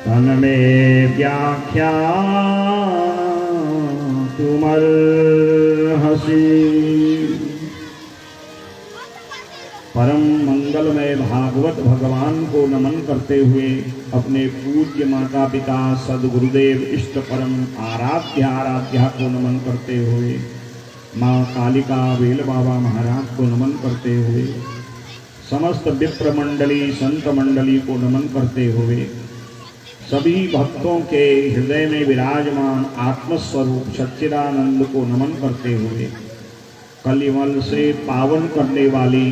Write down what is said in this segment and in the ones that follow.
तन में व्याख्या तुमर हसी। परम मंगलमय भागवत भगवान को नमन करते हुए अपने पूज्य माता पिता सदगुरुदेव इष्ट परम आराध्या को नमन करते हुए माँ कालिका वेल बाबा महाराज को नमन करते हुए समस्त विप्र मंडली संत मंडली को नमन करते हुए सभी भक्तों के हृदय में विराजमान आत्मस्वरूप सच्चिदानंद को नमन करते हुए कलिमल से पावन करने वाली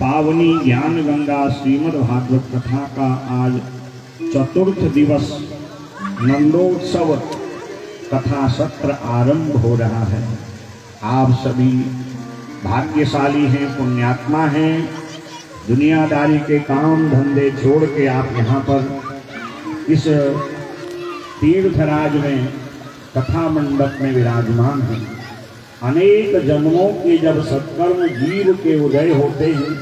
पावनी ज्ञान गंगा श्रीमद् भागवत कथा का आज चतुर्थ दिवस नंदोत्सव कथा सत्र आरंभ हो रहा है। आप सभी भाग्यशाली हैं, पुण्यात्मा हैं। दुनियादारी के काम धंधे छोड़ के आप यहाँ पर इस तीर्थराज में कथा मंडप में विराजमान हैं। अनेक जन्मों के जब सत्कर्म जीव के उदय होते हैं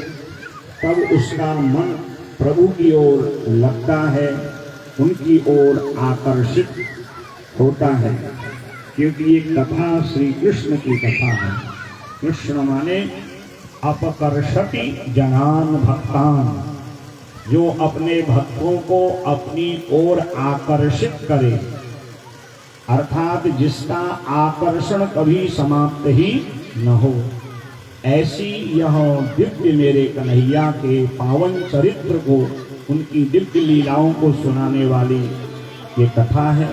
तब उसका मन प्रभु की ओर लगता है, उनकी ओर आकर्षित होता है, क्योंकि ये कथा श्री कृष्ण की कथा है। कृष्ण माने अपकर्षति जनान भक्तान, जो अपने भक्तों को अपनी ओर आकर्षित करे, अर्थात जिसका आकर्षण कभी समाप्त ही न हो। ऐसी यह दिव्य मेरे कन्हैया के पावन चरित्र को, उनकी दिव्य लीलाओं को सुनाने वाली ये कथा है।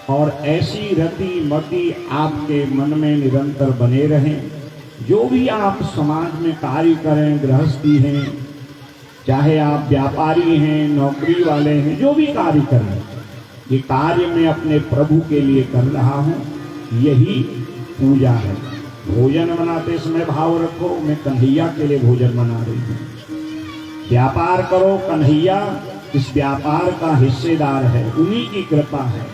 और ऐसी रति मति आपके मन में निरंतर बने रहें। जो भी आप समाज में कार्य करें, गृहस्थी हैं, चाहे आप व्यापारी हैं, नौकरी वाले हैं, जो भी कार्य करें, ये कार्य मैं अपने प्रभु के लिए कर रहा हूँ, यही पूजा है। भोजन बनाते समय भाव रखो, मैं कन्हैया के लिए भोजन बना रही हूँ। व्यापार करो, कन्हैया इस व्यापार का हिस्सेदार है, उन्हीं की कृपा है।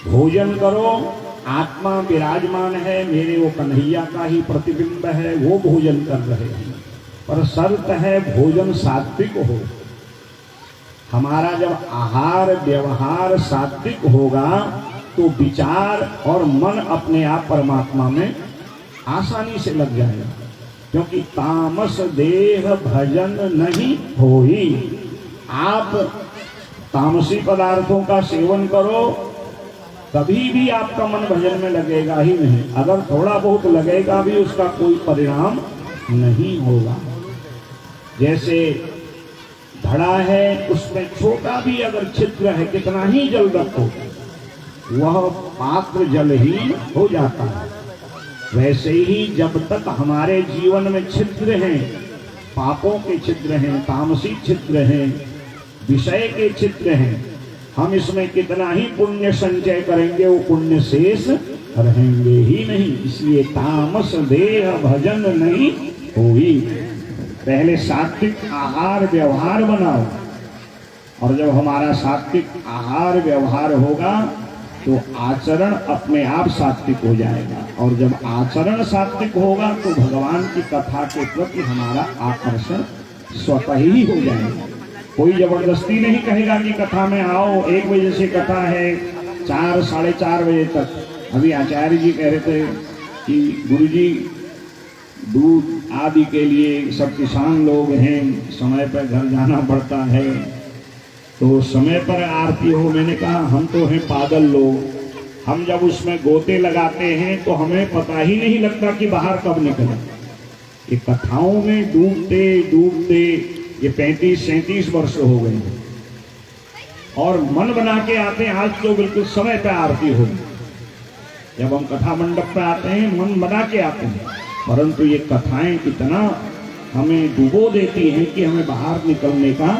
भोजन करो, आत्मा विराजमान है, मेरे वो कन्हैया का ही प्रतिबिंब है, वो भोजन कर रहे हैं। पर शर्त है भोजन सात्विक हो। हमारा जब आहार व्यवहार सात्विक होगा तो विचार और मन अपने आप परमात्मा में आसानी से लग जाएगा, क्योंकि तामस देह भजन नहीं होई। आप तामसी पदार्थों का सेवन करो, कभी भी आपका मन भजन में लगेगा ही नहीं। अगर थोड़ा बहुत लगेगा भी उसका कोई परिणाम नहीं होगा। जैसे घड़ा है, उसमें छोटा भी अगर छिद्र है, कितना ही जल रखो, वह पात्र जल ही हो जाता है। वैसे ही जब तक हमारे जीवन में छिद्र हैं, पापों के छिद्र हैं, तामसी छिद्र हैं, विषय के छिद्र हैं, हम इसमें कितना ही पुण्य संचय करेंगे, वो पुण्य शेष रहेंगे ही नहीं। इसलिए तामस देह भजन नहीं होई। पहले सात्विक आहार व्यवहार बनाओ, और जब हमारा सात्विक आहार व्यवहार होगा तो आचरण अपने आप सात्विक हो जाएगा। और जब आचरण सात्विक होगा तो भगवान की कथा के प्रति हमारा आकर्षण स्वतः ही हो जाएगा। कोई जबरदस्ती नहीं कहेगा कि कथा में आओ, 1 बजे से कथा है 4 साढ़े 4 बजे तक। अभी आचार्य जी कह रहे थे कि गुरुजी दूध आदि के लिए सब किसान लोग हैं, समय पर घर जाना पड़ता है, तो समय पर आरती हो। मैंने कहा हम तो हैं पागल लोग, हम जब उसमें गोते लगाते हैं तो हमें पता ही नहीं लगता कि बाहर कब निकले। ये कथाओं में डूबते डूबते ये 35-37 वर्ष हो गए हैं, और मन बना के आते हैं। आज तो बिल्कुल समय पर आरती हो। जब हम कथा मंडप पर आते हैं मन बना के आते हैं, परंतु ये कथाएं कितना हमें डुबो देती हैं कि हमें बाहर निकलने का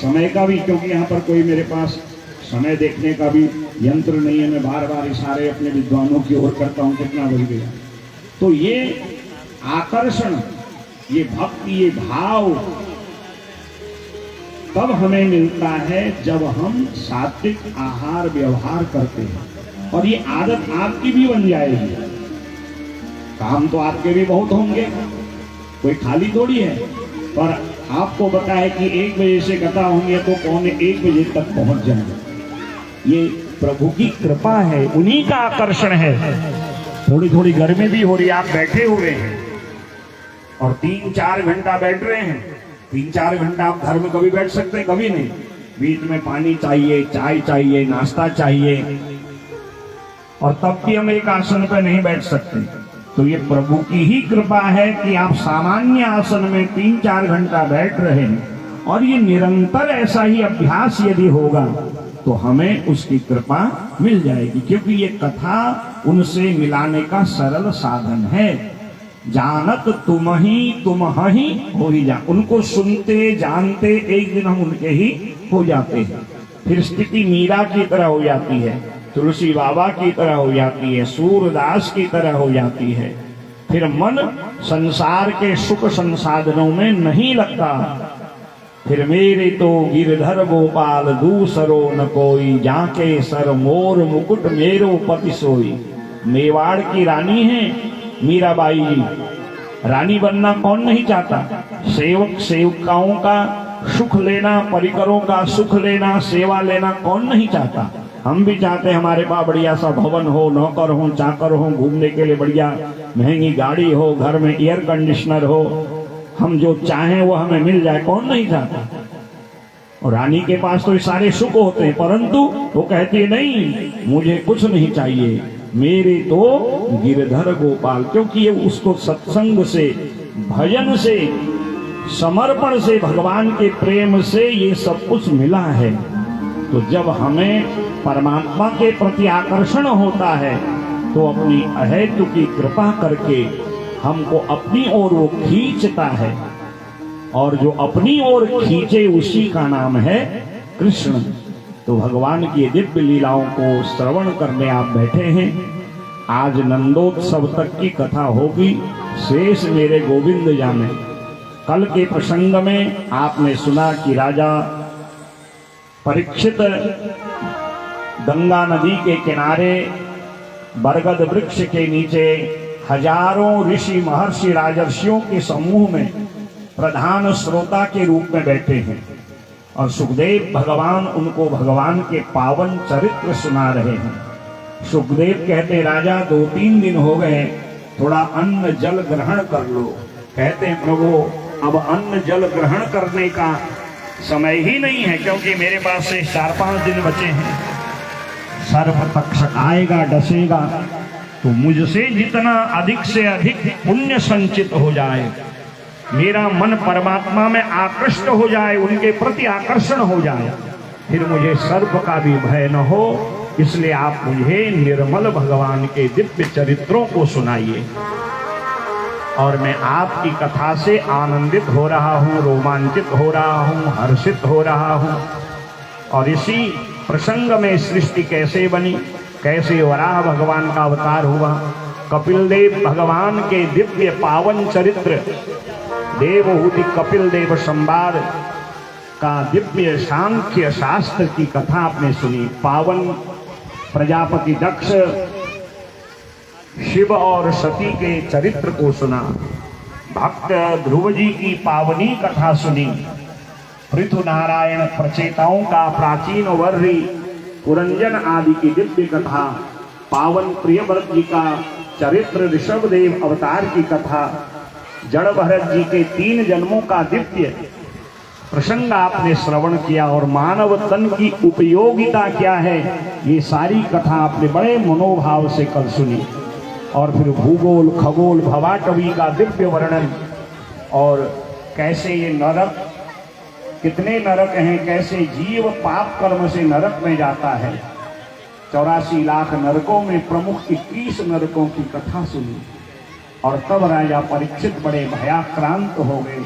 समय का भी, क्योंकि यहाँ पर कोई मेरे पास समय देखने का भी यंत्र नहीं है। मैं बार बार इशारे अपने विद्वानों की ओर करता हूँ, कितना बज गया। तो ये आकर्षण, ये भक्ति, ये भाव तब हमें मिलता है जब हम सात्विक आहार व्यवहार करते हैं। और ये आदत आपकी भी बन जाएगी। काम तो आपके भी बहुत होंगे, कोई खाली थोड़ी है, पर आपको बताए कि 1 बजे से कथा होंगे तो 1:15 बजे तक पहुंच जाएंगे। ये प्रभु की कृपा है, उन्हीं का आकर्षण है। थोड़ी थोड़ी गर्मी भी हो रही है, आप बैठे हुए हैं और 3-4 घंटा बैठ रहे हैं। 3-4 घंटा आप घर में कभी बैठ सकते हैं? कभी नहीं। बीच में पानी चाहिए, चाय चाहिए, नाश्ता चाहिए, और तब भी हम एक आसन पर नहीं बैठ सकते। तो ये प्रभु की ही कृपा है कि आप सामान्य आसन में 3-4 घंटा बैठ रहे हैं, और ये निरंतर ऐसा ही अभ्यास यदि होगा तो हमें उसकी कृपा मिल जाएगी, क्योंकि ये कथा उनसे मिलाने का सरल साधन है। जानत तुम ही हो ही जा, उनको सुनते जानते एक दिन हम उनके ही हो जाते हैं। फिर स्थिति मीरा की तरह हो जाती है, तुलसी बाबा की तरह हो जाती है, सूरदास की तरह हो जाती है। फिर मन संसार के सुख संसाधनों में नहीं लगता। फिर मेरे तो गिरधर गोपाल दूसरो न कोई, जाके सर मोर मुकुट मेरो पति सोई। मेवाड़ की रानी है मीराबाई जी। रानी बनना कौन नहीं चाहता? सेवक सेवकाओं का सुख लेना, परिकरों का सुख लेना, सेवा लेना कौन नहीं चाहता? हम भी चाहते हैं हमारे पास बढ़िया सा भवन हो, नौकर हो, चाकर हो, घूमने के लिए बढ़िया महंगी गाड़ी हो, घर में एयर कंडीशनर हो, हम जो चाहें वो हमें मिल जाए, कौन नहीं चाहता? और रानी के पास तो ये सारे सुख होते हैं, परंतु वो कहती है नहीं, मुझे कुछ नहीं चाहिए, मेरे तो गिरधर गोपाल। क्योंकि ये उसको सत्संग से, भजन से, समर्पण से, भगवान के प्रेम से ये सब कुछ मिला है। तो जब हमें परमात्मा के प्रति आकर्षण होता है तो अपनी अहेतु की कृपा करके हमको अपनी ओर वो खींचता है, और जो अपनी ओर खींचे उसी का नाम है कृष्ण। तो भगवान की दिव्य लीलाओं को श्रवण करने आप बैठे हैं। आज नंदोत्सव तक की कथा होगी, शेष मेरे गोविंद जाने। कल के प्रसंग में आपने सुना कि राजा परीक्षित गंगा नदी के किनारे बरगद वृक्ष के नीचे हजारों ऋषि महर्षि राजर्षियों के समूह में प्रधान श्रोता के रूप में बैठे हैं, और सुखदेव भगवान उनको भगवान के पावन चरित्र सुना रहे हैं। सुखदेव कहते राजा 2-3 दिन हो गए, थोड़ा अन्न जल ग्रहण कर लो। कहते हैं प्रभु अब अन्न जल ग्रहण करने का समय ही नहीं है, क्योंकि मेरे पास से 4-5 दिन बचे हैं। सर्प तक्षक आएगा, डसेगा, तो मुझसे जितना अधिक से अधिक पुण्य संचित हो जाए, मेरा मन परमात्मा में आकृष्ट हो जाए, उनके प्रति आकर्षण हो जाए, फिर मुझे सर्प का भी भय न हो। इसलिए आप मुझे निर्मल भगवान के दिव्य चरित्रों को सुनाइए। और मैं आपकी कथा से आनंदित हो रहा हूँ, रोमांचित हो रहा हूँ, हर्षित हो रहा हूँ। और इसी प्रसंग में सृष्टि कैसे बनी, कैसे वराह भगवान का अवतार हुआ, कपिल देव भगवान के दिव्य पावन चरित्र, देवहूति कपिल देव संवाद का दिव्य सांख्य शास्त्र की कथा आपने सुनी। पावन प्रजापति दक्ष, शिव और सती के चरित्र को सुना। भक्त ध्रुव जी की पावनी कथा सुनी। पृथु नारायण प्रचेताओं का प्राचीन वर्री पुरंजन आदि की दिव्य कथा, पावन प्रियव्रत जी का चरित्र, ऋषभदेव अवतार की कथा, जड़ भरत जी के 3 जन्मों का दिव्य प्रसंग आपने श्रवण किया। और मानव तन की उपयोगिता क्या है, ये सारी कथा आपने बड़े मनोभाव से कल सुनी। और फिर भूगोल, खगोल, भवाटवी का दिव्य वर्णन, और कैसे ये नरक, कितने नरक हैं, कैसे जीव पाप कर्म से नरक में जाता है। 84 लाख नरकों में प्रमुख 21 नरकों की कथा सुनी। और तब राजा परीक्षित बड़े भयाक्रांत हो गए,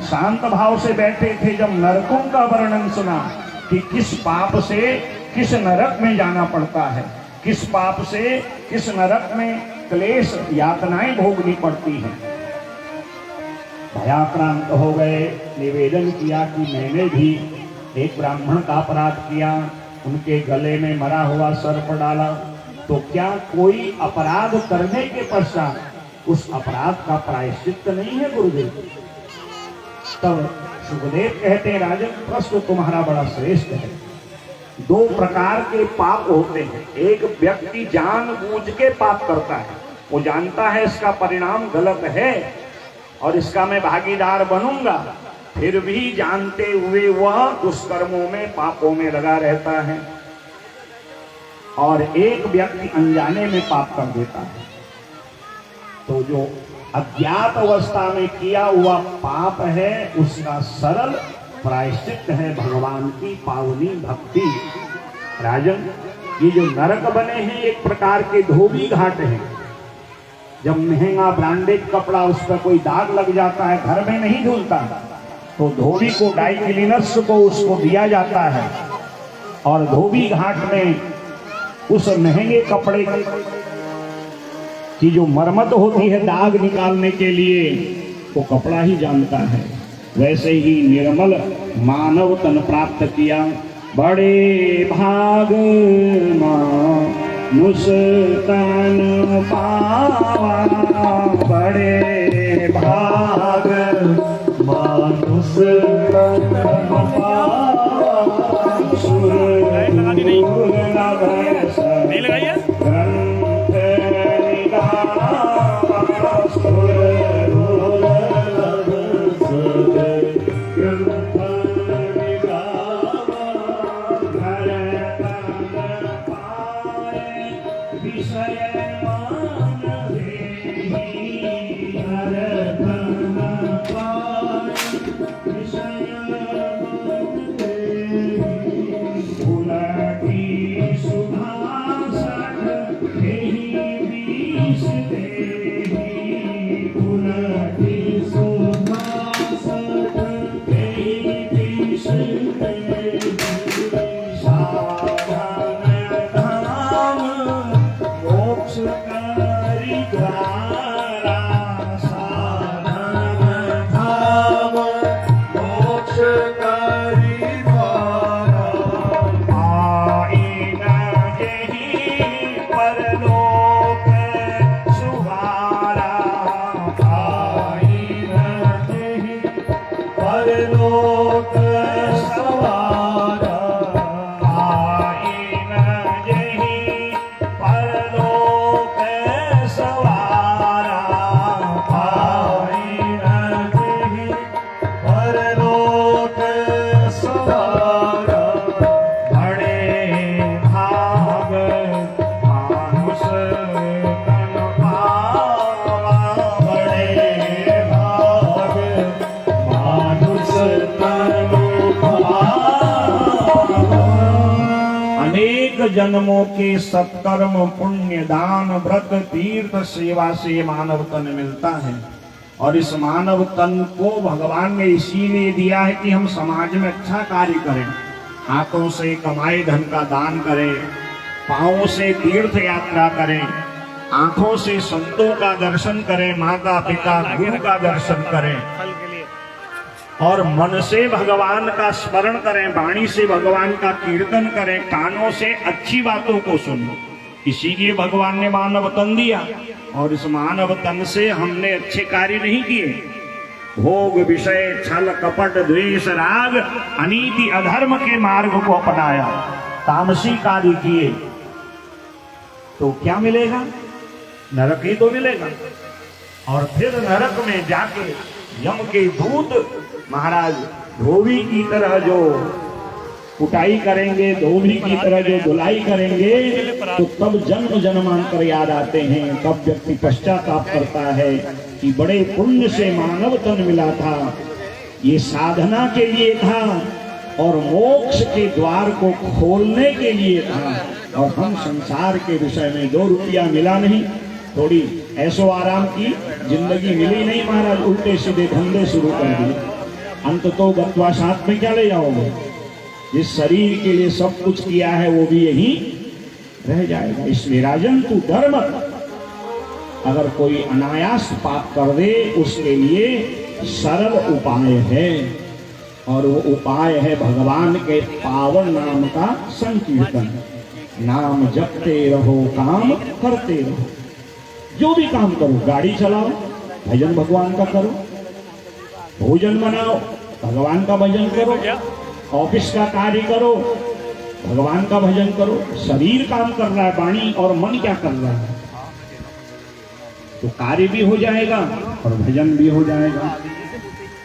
शांत भाव से बैठे थे जब नरकों का वर्णन सुना कि किस पाप से किस नरक में जाना पड़ता है, किस पाप से किस नरक में क्लेश यातनाएं भोगनी पड़ती हैं। भयाक्रांत हो गए, निवेदन किया कि मैंने भी एक ब्राह्मण का अपराध किया, उनके गले में मरा हुआ सर्प डाला, तो क्या कोई अपराध करने के पश्चात उस अपराध का प्रायश्चित नहीं है गुरुदेव? तब सुखदेव कहते हैं राजन प्रश्न तुम्हारा बड़ा श्रेष्ठ है। दो प्रकार के पाप होते हैं। एक व्यक्ति जानबूझ के पाप करता है, वो जानता है इसका परिणाम गलत है और इसका मैं भागीदार बनूंगा, फिर भी जानते हुए वह दुष्कर्मों में पापों में लगा रहता है। और एक व्यक्ति अनजाने में पाप कर देता है, तो जो अज्ञात अवस्था में किया हुआ पाप है उसका सरल प्रायश्चित है भगवान की पावनी भक्ति। राजन, ये जो नरक बने हैं एक प्रकार के धोबी घाट हैं। जब महंगा ब्रांडेड कपड़ा उस पर कोई दाग लग जाता है, घर में नहीं धुलता, तो धोबी को, ड्राई क्लीनर्स को उसको दिया जाता है और धोबी घाट में उस महंगे कपड़े की जो मरम्मत होती है दाग निकालने के लिए, वो कपड़ा ही जानता है। वैसे ही निर्मल मानव तन प्राप्त किया, बड़े भाग मानुष तन पावा, बड़े भाग मानुष तन पावा, नहीं लगाइए जन्मों के सत्कर्म पुण्य दान व्रत तीर्थ सेवा से मानव तन मिलता है। और इस मानव तन को भगवान ने इसीलिए दिया है कि हम समाज में अच्छा कार्य करें। हाथों से कमाए धन का दान करें, पांवों से तीर्थ यात्रा करें, आंखों से संतों का दर्शन करें, माता पिता गुरु का दर्शन करें, और मन से भगवान का स्मरण करें, वाणी से भगवान का कीर्तन करें, कानों से अच्छी बातों को सुनो। इसीलिए भगवान ने मानव तन दिया। और इस मानव तन से हमने अच्छे कार्य नहीं किए, भोग विषय छल कपट द्वेष राग अनीति अधर्म के मार्ग को अपनाया, तामसी कार्य किए, तो क्या मिलेगा? नरक ही तो मिलेगा। और फिर नरक में जाके यम के दूत महाराज धोबी की तरह जो कुटाई करेंगे, धोबी की तरह जो धुलाई करेंगे, तो तब जन्म जन्मांतर याद आते हैं। तब व्यक्ति पश्चाताप करता है कि बड़े पुण्य से मानव तन मिला था, ये साधना के लिए था और मोक्ष के द्वार को खोलने के लिए था, और हम संसार के विषय में 2 रुपया मिला नहीं, थोड़ी ऐसो आराम की जिंदगी मिली नहीं, महाराज उल्टे सीधे धंधे शुरू कर दिए। अंत तो गत्वा साथ में क्या ले जाओगे? जिस शरीर के लिए सब कुछ किया है वो भी यही रह जाएगा। इसलिए राजन तू डर मत, अगर कोई अनायास पाप कर दे उसके लिए सरल उपाय है, और वो उपाय है भगवान के पावन नाम का संकीर्तन। नाम जपते रहो, काम करते रहो। जो भी काम करो, गाड़ी चलाओ भजन भगवान का करो, भोजन बनाओ, भगवान का भजन करो, ऑफिस का कार्य करो, भगवान का भजन करो। शरीर काम कर रहा है, वाणी और मन क्या कर रहा है, तो कार्य भी हो जाएगा और भजन भी हो जाएगा।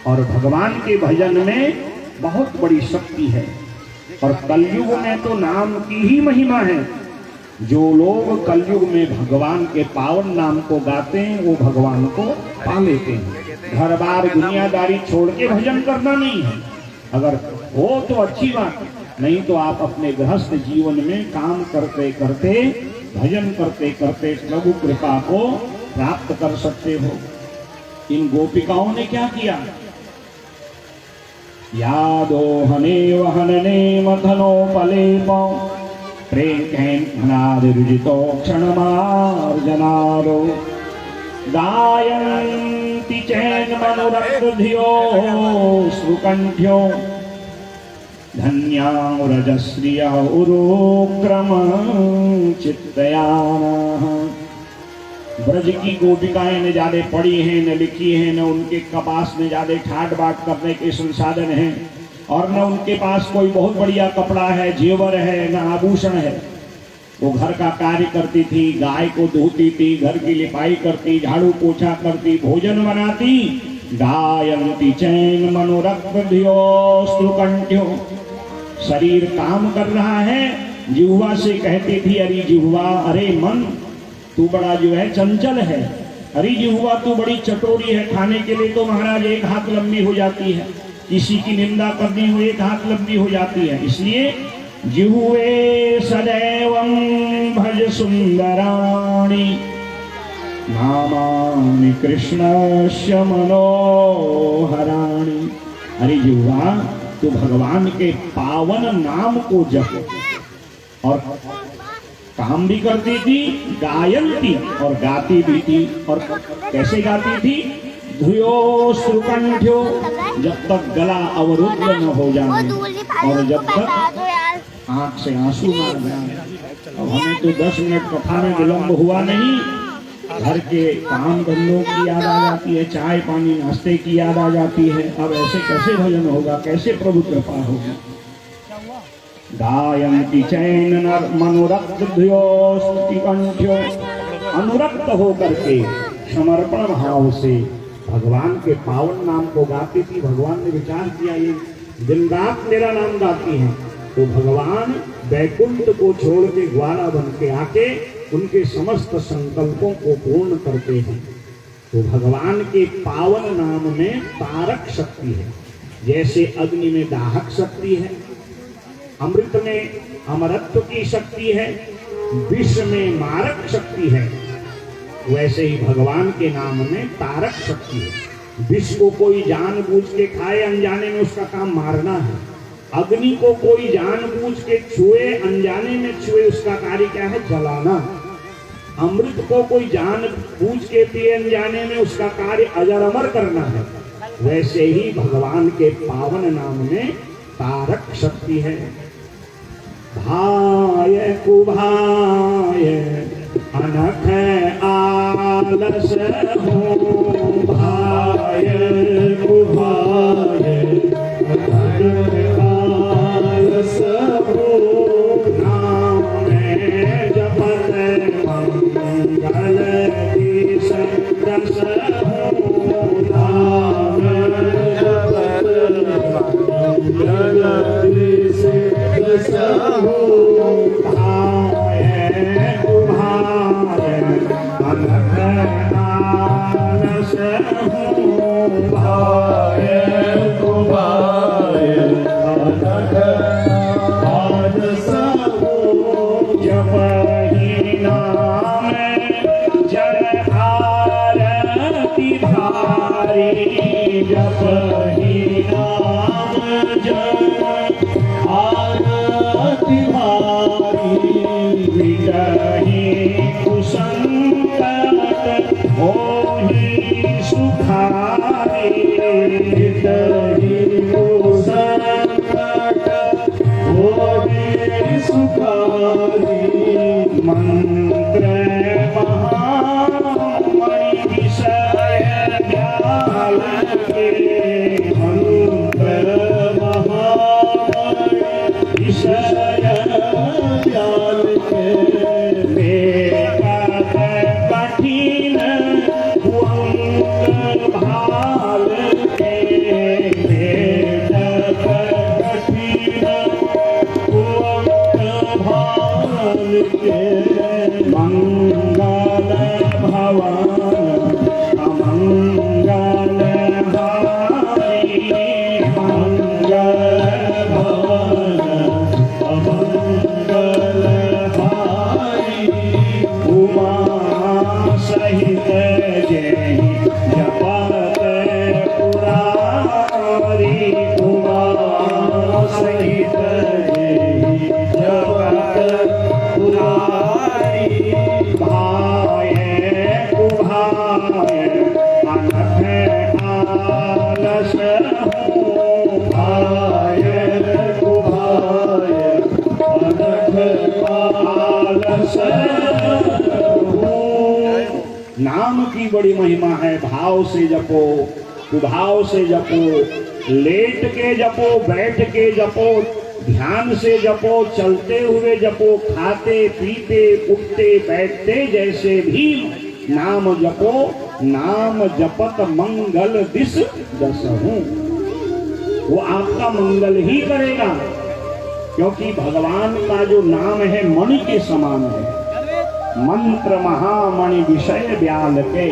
और भगवान के भजन में बहुत बड़ी शक्ति है। और कलयुग में तो नाम की ही महिमा है। जो लोग कलयुग में भगवान के पावन नाम को गाते हैं वो भगवान को पा लेते हैं। घर बार दुनियादारी छोड़ के भजन करना नहीं है। अगर हो तो अच्छी बात, नहीं तो आप अपने गृहस्थ जीवन में काम करते करते, भजन करते करते प्रभु कृपा को प्राप्त कर सकते हो। इन गोपिकाओं ने क्या किया? यादो हने वहनने मथनोपलेपो प्रेमनादिरुजितो क्षणमार्जनारो गायन्ति चैन्मनुरक्तधियो श्रुकण्ठ्यो धन्यारजश्रिया उरोक्रम चित्तयानः। ब्रज की गोपिकाएं न ज्यादा पढ़ी हैं, न लिखी हैं, न उनके कपास में ज्यादा ठाट बाट करने के संसाधन हैं, और न उनके पास कोई बहुत बढ़िया कपड़ा है, जेवर है, न आभूषण है। वो घर का कार्य करती थी, गाय को धोती थी, घर की लिपाई करती, झाड़ू पोछा करती, भोजन बनाती। गायन्ति चैन मनोरक्तधियो श्रुकण्ठ्यो, शरीर काम कर रहा है, जिह्वा से कहती थी, अरे जिह्वा, अरे मन तू बड़ा जो है चंचल है, अरे जिह्वा तू बड़ी चटोरी है, खाने के लिए तो महाराज एक हाथ लंबी हो जाती है, किसी की निंदा करनी हो एक हाथ लंबी हो जाती है। इसलिए जिह्वे सदैवं भज सुंदराणि नामानि कृष्णस्य मनोहराणि। अरे जिह्वा तू भगवान के पावन नाम को जप। और काम भी करती थी, गायन्ति और गाती भी थी। और कैसे गाती थी? धुयो श्रुकण्ठ्यो, जब तक गला अवरुद्ध न हो जाए और जब तक आंख से आंसू न आ जाए। अब हमें तो 10 मिनट कथा में विलम्ब हुआ नहीं, घर के काम धंधों की याद आ जाती है, चाय पानी नाश्ते की याद आ जाती है। अब ऐसे कैसे भजन होगा, कैसे प्रभु कृपा होगी? गायन्ति चैन मनोरक्तधियो श्रुकण्ठ्यो, अनुरक्त होकर के समर्पण भाव से भगवान के पावन नाम को गाती थी। भगवान ने विचार किया, ये दिन रात मेरा नाम गाती हैं, तो भगवान वैकुंठ को छोड़ के ग्वाला बन के आके उनके समस्त संकल्पों को पूर्ण करते हैं। तो भगवान के पावन नाम में तारक शक्ति है। जैसे अग्नि में दाहक शक्ति है, अमृत में अमरत्व की शक्ति है, विष में मारक शक्ति है, वैसे ही भगवान के नाम में तारक शक्ति है। विष को कोई जानबूझ के खाए, अनजाने में उसका काम मारना है। अग्नि को कोई जानबूझ के छुए, अनजाने में छुए, उसका कार्य क्या है? जलाना। अमृत को कोई जानबूझ के पिए, अनजाने में उसका कार्य अजर अमर करना है। वैसे ही भगवान के पावन नाम में तारक शक्ति है। भाय कुभाय अनख आलस हो, भाय कुभाय अनख आलस हो, नाम जपत मंगल की संदस हो, नाम जपत मंगल की संदस हो। आरती भारी विषय व्याल के बेकत कठिन कुअंक भाल के बेकत कठिन कुअंक भाल के मंगल भवन अमंगल हारी मंगल भवन अमंगल हारी उमा सहित जय जपत पुरारी उमा सहित जय जपत पुरारी भाय कुभाय अनथ आलस हूँ भाय कुभाय अनथ आलस हूँ। नाम की बड़ी महिमा है। भाव से जपो, कुभाव से जपो, लेट के जपो, बैठ के जपो, ध्यान से जपो, चलते हुए जपो, खाते पीते उठते बैठते जैसे भी नाम जपो। नाम जपत मंगल दिस दसहूं। वो आपका मंगल ही करेगा, क्योंकि भगवान का जो नाम है मणि के समान है। मंत्र महामणि विषय ब्याल के।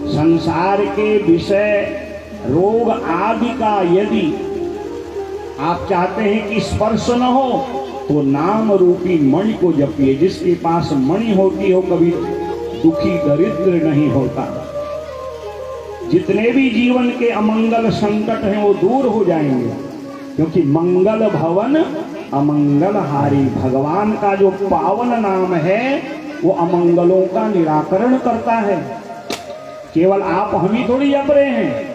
संसार के विषय रोग आदि का यदि आप चाहते हैं कि स्पर्श न हो, तो नाम रूपी मणि को जपिए। जिसके पास मणि होती हो कभी दुखी दरिद्र नहीं होता। जितने भी जीवन के अमंगल संकट हैं वो दूर हो जाएंगे, क्योंकि मंगल भवन अमंगल हारी। भगवान का जो पावन नाम है वो अमंगलों का निराकरण करता है। केवल आप हम ही थोड़ी जप रहे हैं।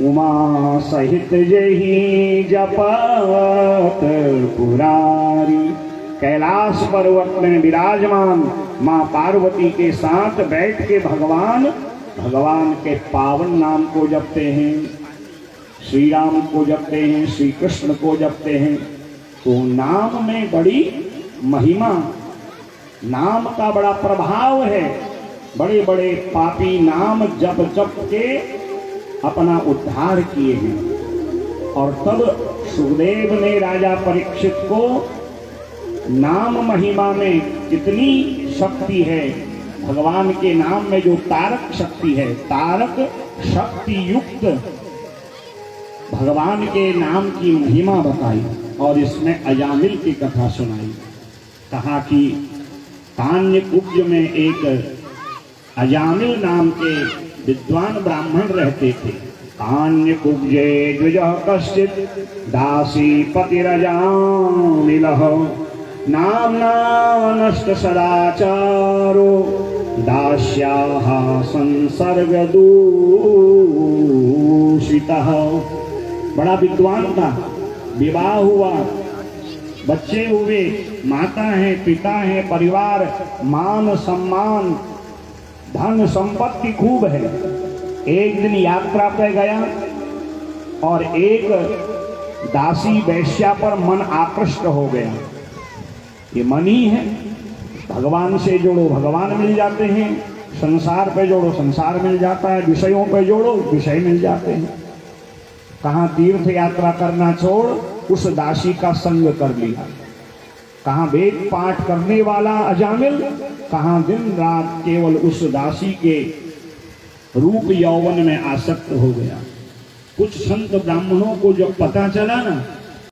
उमा सहित जही जपत पुरारी। कैलाश पर्वत में विराजमान मां पार्वती के साथ बैठ के भगवान के पावन नाम को जपते हैं। श्री राम को जपते हैं, श्री कृष्ण को जपते हैं। तो नाम में बड़ी महिमा, नाम का बड़ा प्रभाव है। बड़े बड़े पापी नाम जप जप के अपना उद्धार किए हैं। और तब सुखदेव ने राजा परीक्षित को नाम महिमा में कितनी शक्ति है, भगवान के नाम में जो तारक शक्ति है, तारक शक्ति युक्त भगवान के नाम की महिमा बताई और इसमें अजामिल की कथा सुनाई। कहा कि कान्य कुब्ज में एक अजामिल नाम के विद्वान ब्राह्मण रहते थे। कान्य कुब्जे द्विज कश्चित दासी पतिरजामिलः नाम्ना नष्ट सदाचारो दास्याः संसर्ग दूषितः। बड़ा विद्वान था, विवाह हुआ, बच्चे हुए, माता है, पिता है, परिवार, मान सम्मान, धन संपत्ति खूब है। एक दिन यात्रा पे गया और एक दासी वैश्या पर मन आकृष्ट हो गया। ये मन ही है। भगवान से जोड़ो भगवान मिल जाते हैं, संसार पे जोड़ो संसार मिल जाता है, विषयों पे जोड़ो विषय मिल जाते हैं। कहाँ तीर्थ यात्रा करना छोड़ उस दासी का संग कर लिया। कहाँ वेद पाठ करने वाला अजामिल, कहाँ दिन रात केवल उस दासी के रूप यौवन में आसक्त हो गया। कुछ संत ब्राह्मणों को जब पता चला ना